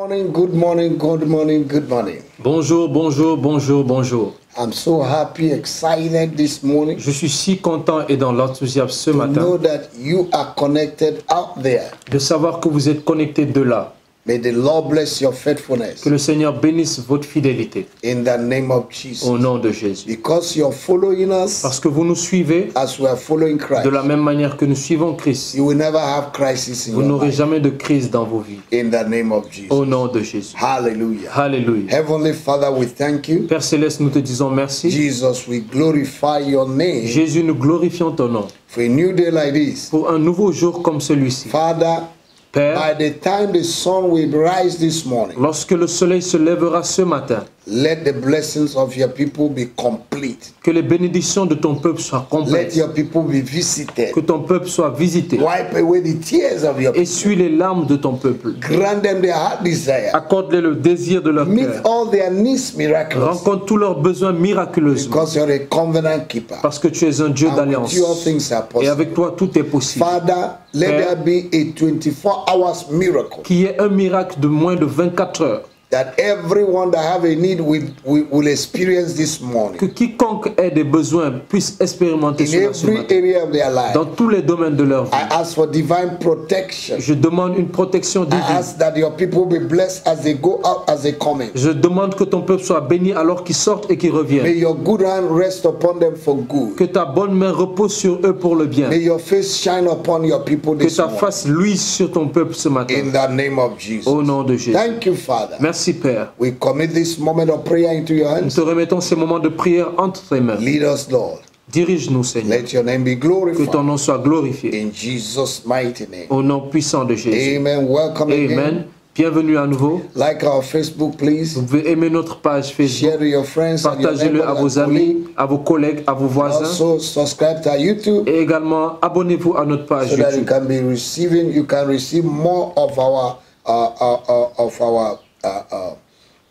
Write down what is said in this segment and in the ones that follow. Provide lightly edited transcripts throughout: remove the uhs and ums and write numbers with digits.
morning, good morning, good morning, good morning. Bonjour, bonjour, bonjour, bonjour. I'm so happy, excited this morning Je suis si content et dans l'enthousiasme ce to matin know that you are connected out there. de savoir que vous êtes connectés de là. May the Lord bless your faithfulness Que le Seigneur bénisse votre fidélité in the name of Jesus. au nom de Jésus. Because you're following us Parce que vous nous suivez as we are following Christ, de la même manière que nous suivons Christ. you will never have crisis in Vous your n'aurez life. jamais de crise dans vos vies. In the name of Jesus. Au nom de Jésus. Hallelujah. Alléluia. Heavenly Father, we thank you. Père Céleste, nous te disons merci. Jesus, we glorify your name Jésus, nous glorifions ton nom. for a new day like this. Pour un nouveau jour comme celui-ci. Father, Père, by the time the sun will rise this morning, lorsque le soleil se lèvera ce matin, let the blessings of your people be complete. que les bénédictions de ton peuple soient Let complètes. your people be visited. Que ton peuple soit visité. Wipe away the tears of your people. Essuie les larmes de ton peuple. Grant them their heart desire. Accorde-les le désir de leur Meet cœur. all their needs miraculously. Rencontre tous leurs besoins miraculeusement. Because you're a covenant keeper. Parce que tu es un Dieu And d'alliance. with you all things are Et possible. avec toi, tout est possible. Father, let Père, there be a 24 hours miracle. qu'il y ait un miracle de moins de 24 heures. That everyone that have a need will experience this morning. Que quiconque ait des besoins puisse expérimenter In cela ce every matin. area of their life. Dans tous les domaines de leur vie. I ask for divine protection. Je demande une protection I divine. ask that your people be blessed as they go out, as they come in. Je demande que ton peuple soit béni alors qu'ils sortent et qu'ils May reviennent. your good hand rest upon them for good. Que ta bonne main repose sur eux pour le bien. May your face shine upon your people Que this ta morning. face luise sur ton peuple ce matin. In the name of Jesus. Au nom de Jésus. Thank you, Father. Merci Père. We commit this moment of prayer into your Nous hands. te remettons ces moments de prière entre tes mains. Lead us, Lord. Dirige-nous Seigneur. Let your name be Que ton glorified. nom soit glorifié. In Jesus' mighty name. Au nom puissant de Jésus. Amen. Welcome Amen. again. Bienvenue à nouveau. Like our Facebook, please. Vous pouvez aimer notre page Facebook. Share to your friends and your Partagez-le à neighbors vos and amis, colleagues. à vos collègues, à vos voisins. Also, subscribe to our YouTube Et également, abonnez-vous à notre page so that you YouTube. can be receiving. You can receive more of our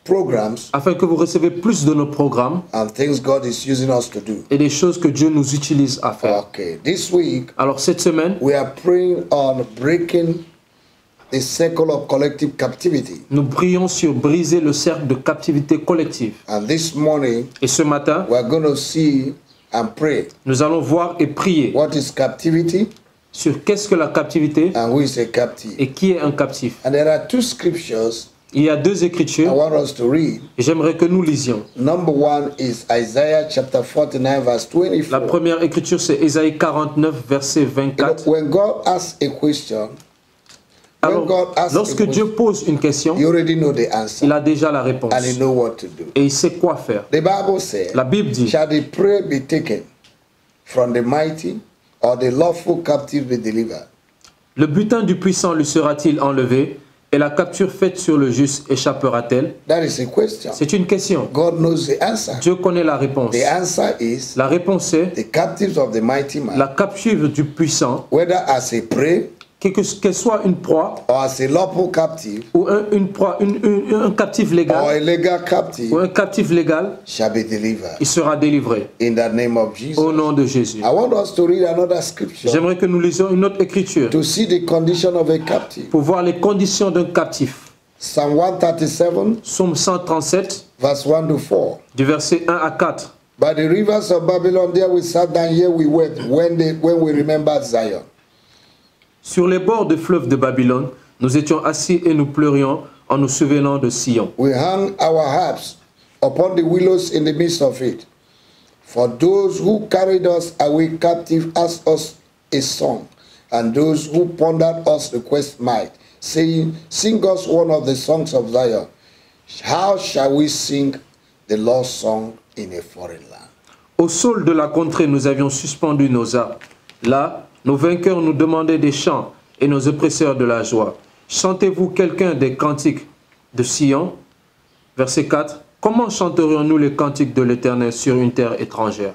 programs Afin que vous recevez plus de nos programmes and things God is using us to do. et des choses que Dieu nous utilise à faire. Okay, this week Alors cette semaine, we are praying on breaking the cycle of collective captivity. nous prions sur briser le cercle de captivité collective. And this morning Et ce matin, we are going to see and pray nous allons voir et prier what is captivity sur qu'est-ce que la captivité and who is a captive. et qui est un captif. And there are two scriptures Il y a deux I écritures want us to read. et j'aimerais que nous lisions. Number one is Isaiah chapter 49 verse La 24. première écriture, c'est Ésaïe 49, verset You know, 24. when God asks a question, when God Alors, asks a lorsque Dieu question, pose une question, you already know the answer il a déjà la réponse and you know what to do. et il sait quoi faire. The Bible says, La Bible dit, shall the prey be taken from the mighty, or the lawful captive be delivered? le butin du puissant lui sera-t-il enlevé et la capture faite sur le juste échappera-t-elle? That is a question. C'est une question. God knows the answer. Dieu connaît la réponse. The answer is La réponse est the captives of the mighty man, la capture du puissant, whether as a prey qu'elle soit une proie or as a lawful captive ou un captif or légal a legal captive, ou un captif légal, shall be delivered. il sera délivré In the name of Jesus. au nom de Jésus. I want us to read another scripture J'aimerais que nous lisions une autre écriture to see the condition of a captive. pour voir les conditions d'un captif. Psalm 137, Psaume 137, verse 1 to 4. du verset 1 à 4. By the rivers of Babylon, there we sat down, here we wept, when we remembered Zion. Sur les bords des fleuves de Babylone, nous étions assis et nous pleurions en nous souvenant de Sion. We hung our harps upon the willows in the midst of it. For those who carried us away captive asked us a song, and those who pondered us request might, saying, sing us one of the songs of Zion. How shall we sing the lost song in a foreign land? Au sol de la contrée, nous avions suspendu nos arcs. Là, nos vainqueurs nous demandaient des chants et nos oppresseurs de la joie. Chantez-vous quelqu'un des cantiques de Sion? Verset 4. Comment chanterions-nous les cantiques de l'Éternel sur une terre étrangère?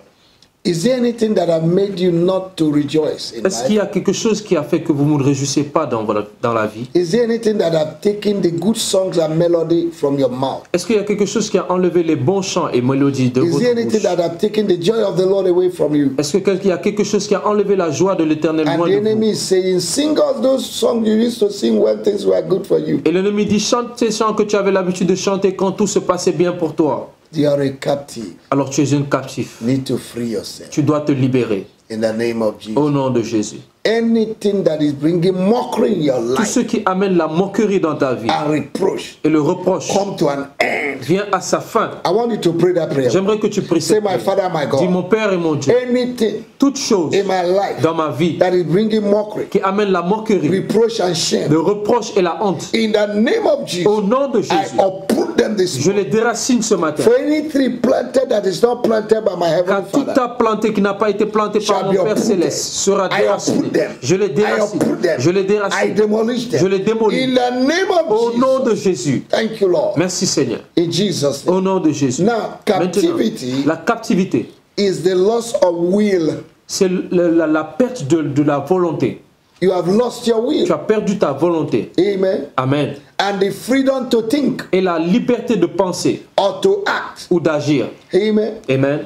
Is there anything that have made you not to rejoice in Est-ce qu'il y life? a quelque chose qui a fait que vous ne réjouissez pas dans la vie? Is there anything that have taken the good songs and melody from your mouth? Est-ce qu'il y a quelque chose qui a enlevé les bons chants et mélodies de Is there votre anything bouche? that have taken the joy of the Lord away from you? Est-ce qu'il y a quelque chose qui a enlevé la joie de l'Éternel And loin the de enemy vous? is saying, sing us those songs you used to sing when things were good for you. Et l'ennemi dit, chante ces chants que tu avais l'habitude de chanter quand tout se passait bien pour toi. You are a captive. Alors tu es un captif. You need to free yourself. Tu dois te libérer In the name of Jesus. au nom de Jésus. Anything that is bringing mockery in your Tout ce life qui amène la moquerie dans ta vie and reproach et le reproche come to an end. vient à sa fin. I want you to pray that prayer. J'aimerais que tu pries Say, cette my prière. Father, my Dis, God, mon Père et mon Dieu, anything toute chose in my life dans ma vie that is bringing mockery, qui amène la moquerie, reproach, and shame, le reproche et la honte, in the name of au Jesus, nom de I Jésus, uproot them this je morning. les déracine ce matin. For any tree planted that is not planted by my Car heavenly tout Father, arbre planté qui n'a pas été planté par shall mon be Père uprooted. Céleste sera I déraciné. uproot them. Je les I déracine. uproot them. Je les I déracine. demolish them. Je les démolis. In the name Au of nom de Jesus. Jésus. Thank you, Lord. Merci Seigneur. In Jesus' name. Au nom de Jésus. Now, Maintenant, captivity la captivité, is the loss of will. c'est la perte de la volonté. You have lost your will. Tu as perdu ta volonté. Amen. Amen. And the freedom to think Et la liberté de penser or to act. ou d'agir. Amen. Amen.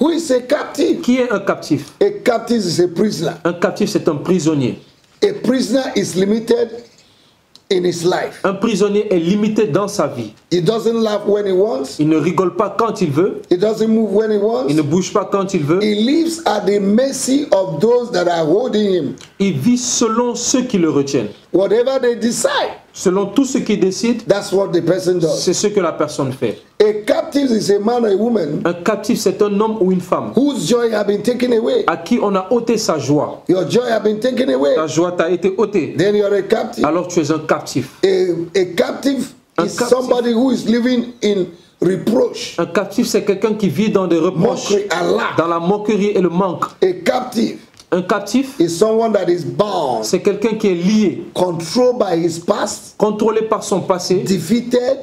Who is a captive? Qui est un captif? A captive is a prisoner. Un captif, c'est un prisonnier. A prisoner is limited in his life. Un prisonnier est limité dans sa vie. He doesn't laugh when he wants. Il ne rigole pas quand il veut. He doesn't move when he wants. Il ne bouge pas quand il veut. He lives at the mercy of those that are holding him. Il vit selon ceux qui le retiennent. Whatever they decide, Selon tout ce qu'il décide, that's what the person does. c'est ce que la personne fait. A captive is a man or a woman Un captif, c'est un homme ou une femme whose joy have been taken away. à qui on a ôté sa joie. Your joy have been taken away. Ta joie t'a été ôtée. Then you're a captive. Alors tu es un captif. A captive Un is captive. somebody who is living in reproach, Un captif, c'est quelqu'un qui vit dans des reproches, mockery, and lack. dans la moquerie et le manque. A captive Un captif, is someone that is bound, c'est quelqu'un qui est lié, controlled by his past, contrôlé par son passé, defeated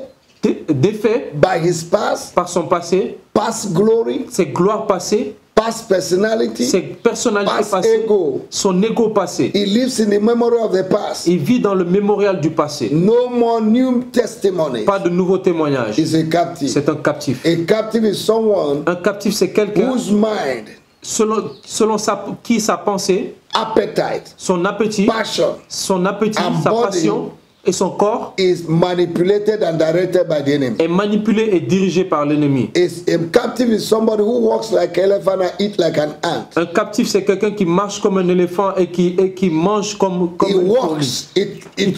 défait by his past, par son passé, past glory, ses gloires passées, past personality, ses personnalités past passées, ego. son ego passé. He lives in the memory of the past. Il vit dans le mémorial du passé. No more new testimonies. Pas de nouveaux témoignages. Is a captive. C'est un captif. A captive is someone Un captif, c'est quelqu'un whose mind, selon sa pensée, appetite, son appétit, passion sa and body passion et son corps is manipulated and directed by the enemy. est manipulé et dirigé par l'ennemi. A captive is somebody who walks like an elephant and eat like an ant. Un captif, c'est quelqu'un qui marche comme un éléphant et qui mange comme He une fourmi. walks. Il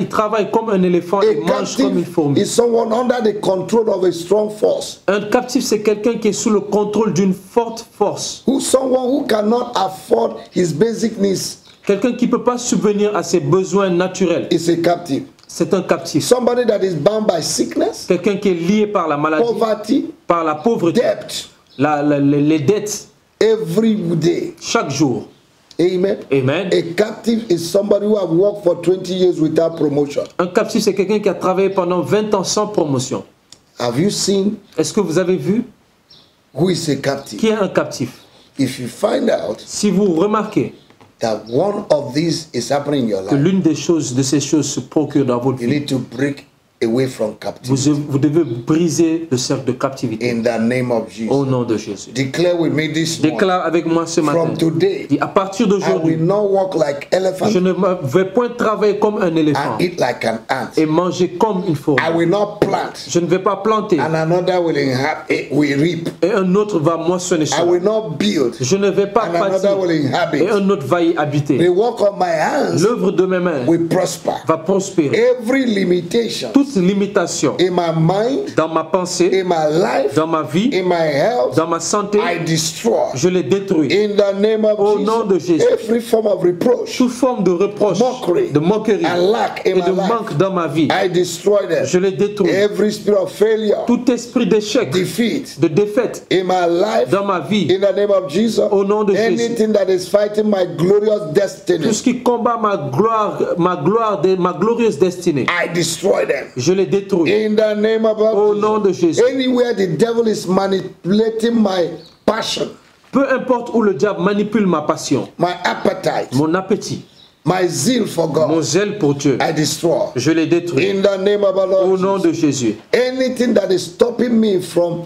travaille comme un éléphant et A mange comme une captive fourmi. is someone under the control of a strong force. Un captif, c'est quelqu'un qui est sous le contrôle d'une forte force. Someone who cannot afford his basic needs Quelqu'un qui ne peut pas subvenir à ses besoins naturels. is a captive. C'est un captif. Somebody that is bound by sickness, Quelqu'un qui est lié par la maladie, poverty, par la pauvreté, debt, les dettes, every day. chaque jour. Amen. Amen. A captive is somebody who have worked for 20 years without promotion. Un captif, c'est quelqu'un qui a travaillé pendant 20 ans sans promotion. Have you seen Est-ce que vous avez vu who is a captive? qui est un captif? If you find out Si vous remarquez that one of these is happening in your que life, l'une de ces choses se procure dans votre you vie, need to break away from captivity. vous devez briser le cercle de captivité In the name of au Jesus. nom de Jésus. Declare with me this morning. Déclare avec moi ce matin. From today, Dis, à partir I will d'aujourd'hui, not walk like elephant je ne vais point travailler comme un éléphant and eat like an ant. et manger comme une fourmi. I will not plant Je ne vais pas planter and another will reap. et un autre va moissonner I cela. will not build Je ne vais pas and another bâtir will et inhabit. un autre va y The habiter. work of my hands L'œuvre de mes mains will prosper. va prospérer. Every limitation Toute limitation in my mind, dans ma pensée, in my life, dans ma vie, in my health, dans ma santé, I destroy. je les détruis. In the name of Au nom de Jesus, Jésus. every form of reproach Toute forme de reproche, Mockery de moquerie and lack in et my de life, manque dans ma vie, I destroy them. je les détruis. Every spirit of failure, Tout esprit d'échec, defeat de défaite in my life, dans ma vie, in the name of Jesus, au nom de Jésus. anything that is fighting my glorious destiny, Tout ce qui combat ma glorieuse destinée, I destroy them. je les détruis. In the name of Au Jesus. nom de Jésus. Anywhere the devil is manipulating my passion, Peu importe où le diable manipule ma passion, my appetite, mon appétit, my zeal for mon God, zèle pour Dieu, I destroy. je les détruis. In the name of our Au Lord nom Jesus. de Jésus. Anything that is stopping me from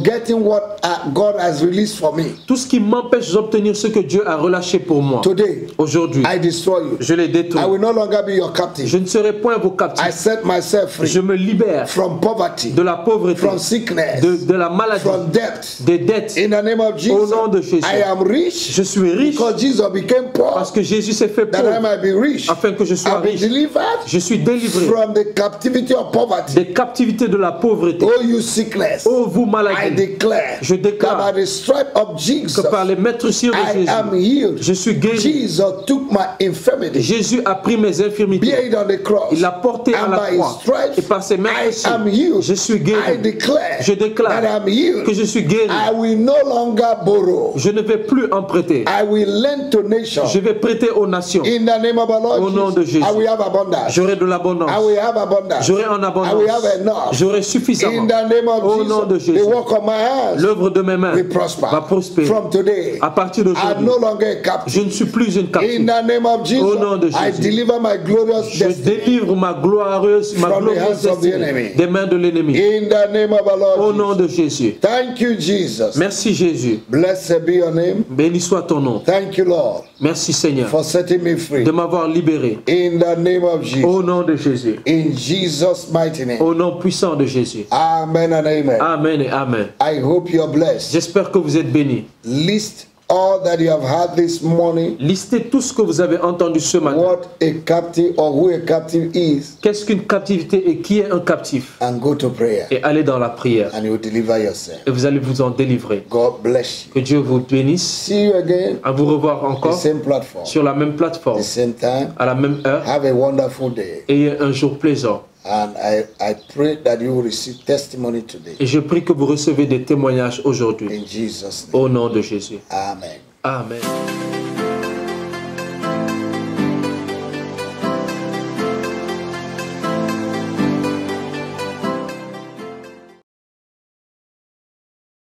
getting what God has released for me, Tout ce qui m'empêche d'obtenir ce que Dieu a relâché pour moi, today, aujourd'hui, I destroy you. je les détruis. I will no longer be your captive. Je ne serai point vos I captifs. set myself free Je me libère from poverty, de la pauvreté, from sickness, de la maladie, from debt. des dettes. In the name of Au Jesus, nom de Jésus. I am rich Je suis riche because Jesus became poor, parce que Jésus s'est fait that I pauvre might be rich. afin que je sois I'll be riche. delivered Je suis délivré from the captivity of poverty. des captivités de la pauvreté. Oh, you sickness, Oh, vous I maladies, declare je that déclare by the stripe of Jesus, que par les meurtrissures de I am Jésus, healed. je suis guéri. Jesus took my infirmity, Jésus a pris mes infirmités. bear it on the cross, Il l'a porté à and la by his croix. stripes, Et par ses I am meurtrissures, healed. je suis I guéri. declare Je déclare that I'm healed. que je suis guéri. I will no longer borrow. Je ne vais plus emprunter. I will lend to nations. Je vais prêter aux nations. In the name of our Lord Au nom de Jesus, Jésus. I will have abundance. J'aurai de l'abondance. I will have abundance. J'aurai en I abondance. will have enough. J'aurai In suffisamment. the name of Au nom de Jesus, Jésus. the work of my hands L'œuvre de mes mains will prosper. va prospérer. From today, À partir I'm d'aujourd'hui, no longer a je captive. ne suis plus une In captive. the name of Jesus, Au nom de I Jésus. deliver my glorious Je destiny. délivre ma glorieuse From the hands of the destinée enemy. des mains de l'ennemi. In the name of our Au Lord nom Jesus. de Jésus. Thank you, Jesus. Merci Jésus. Blessed be your name. Béni soit ton nom. Thank you, Lord, Merci Seigneur for setting me free. de m'avoir libéré. In the name of Jesus. Au nom de Jésus. In Jesus' mighty name. Au nom puissant de Jésus. Amen and amen. Amen et Amen. I hope you're blessed. J'espère que vous êtes bénis. List all that you have had this morning. Listez tout ce que vous avez entendu ce matin. What a captive or who a captive is, Qu'est-ce qu'une captivité et qui est un captif? and go to prayer, Et allez dans la prière. and you will deliver yourself. Et vous allez vous en délivrer. God bless you. Que Dieu vous bénisse. See you again, À vous revoir the encore same platform, sur la même plateforme, the same time. à la même heure. Have a wonderful day. Ayez un jour plaisant. And I pray that you will receive testimony today. Et je prie que vous recevez des témoignages aujourd'hui. In Jesus' name. Au nom de Jésus. Amen. Amen.